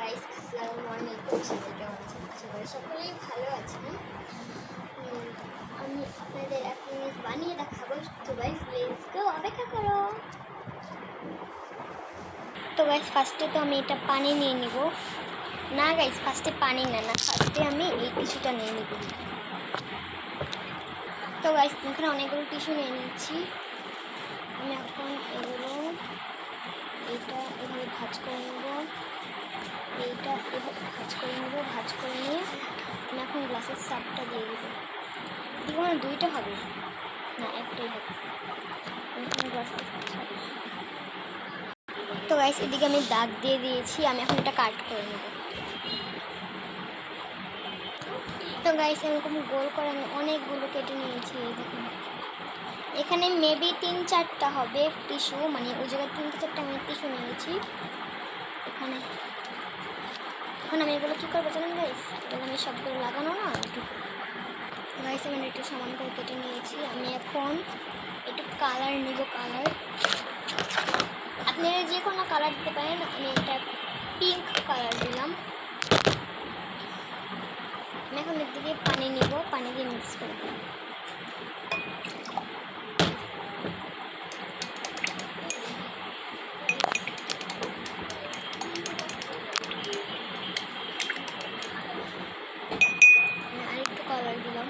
Guys, আসসালামু আলাইকুম। সবাই কেমন আছেন? আশা করি সকলেই ভালো আছেন। আমি আপনাদের এক জিনিস বানিয়ে দেখাবো। তো গাইস, লেটস গো, অপেক্ষা করো। তো গাইস, ফার্স্টে তো আমি এটা পানি নিয়ে নিব। না গাইস, ফার্স্টে পানি না, ফার্স্টে আমি এই টিস্যুটা নিয়ে নিব। তো গাইস, এখানে অনেকগুলো টিস্যু নিয়ে নিচ্ছি। আমি এখন এগুলো এটা এভাবে ভাঁজ করে নেব। এইটা এভাবে ভাঁজ করে নেব। ভাঁজ করে নিয়ে আমি এখন গ্লাসের সাপটা দিয়ে দেবো। দিব না, দুইটা হবে না, একটাই হবে। এখন গ্লাসের সাপ। তো গাইস, এদিকে আমি দাগ দিয়ে দিয়েছি। আমি এখন এটা কাট করে নেব। তো গাইস, এরকম গোল করে আমি অনেকগুলো কেটে নিয়েছি। দেখুন, এখানে মেবি 3-4টা হবে টিস্যু, মানে ওই জায়গায় 3-4টা আমি টিস্যু নিয়েছি এখানে। এখন আমি এগুলো কী করবো জানেন গাইস? এগুলো আমি সবগুলো লাগানো না একটু। গাইস, আমি একটু সমান করে কেটে নিয়েছি। আমি এখন একটু কালার নিব। কালার আপনারা যে কোনো কালার দিতে পারেন। আমি একটা পিঙ্ক কালার দিলাম। আমি এখন এর দিকে পানি নিব, পানি দিয়ে মিক্স করে দিলাম। আরেকটু কালার দিলাম।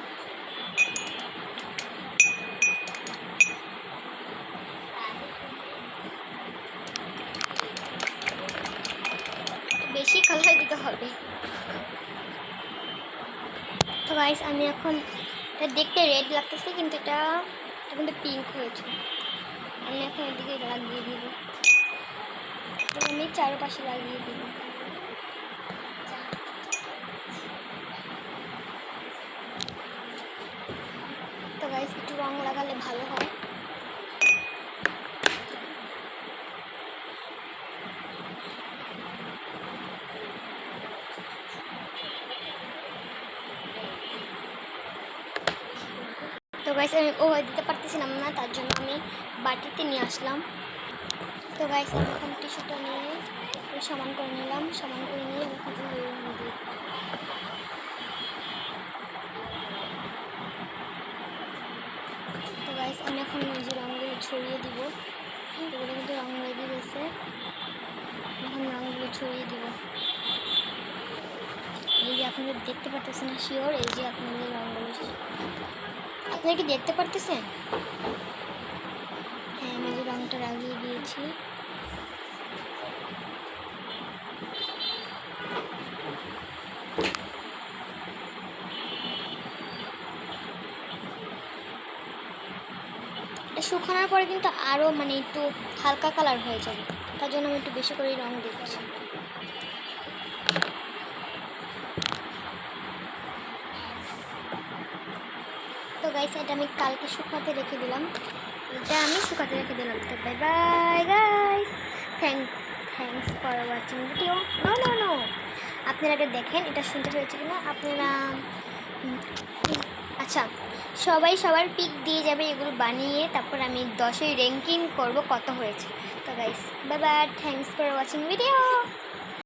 বেশি কালার দিতে হবে। তো গাইস, আমি এখন এটা দেখতে রেড লাগতেছে, কিন্তু এটা কিন্তু পিঙ্ক হয়েছে। আমি এখন এদিকে লাগিয়ে দিব। আমি চারপাশে লাগিয়ে দিব। তো গাইস, একটু রং লাগালে ভালো হয়। তো গাইস, আমি ওভাবে দিতে পারতেছিলাম না, তার জন্য আমি বাটিতে নিয়ে আসলাম। তো গাইস, আমি এখন টিস্যুটা নিয়ে একটু সমান করে নিলাম। সমান করে নিয়ে আমি এখন দিই। তো গাইস, আমি এখন যে রঙগুলো ছড়িয়ে দিব। এগুলো কিন্তু রঙ লেগে গেছে। এখন রঙগুলো ছড়িয়ে দিব। এই যে আপনাদের দেখতে পারতেছেন না শিওর? এই যে আপনাদের রঙগুলো আপনারা কি দেখতে পারতেছেন? হ্যাঁ, আমি যে রঙটা লাগিয়ে দিয়েছি। শুকানোর পরে কিন্তু আরও মানে একটু হালকা কালার হয়ে যাবে, তার জন্য আমি একটু বেশি করে রং দিচ্ছি। তো গাইস, এটা আমি কালকে শুকাতে রেখে দিলাম। তো bye bye guys, thanks for watching video. নো আপনারা আগে দেখেন এটা সুন্দর হয়েছে কিনা। আপনারা আচ্ছা, সবাই সবার পিক দিয়ে যাবে এগুলো বানিয়ে, তারপর আমি 10-এ র্যাঙ্কিং করব কত হয়েছে। তো guys, bye bye, thanks for watching video.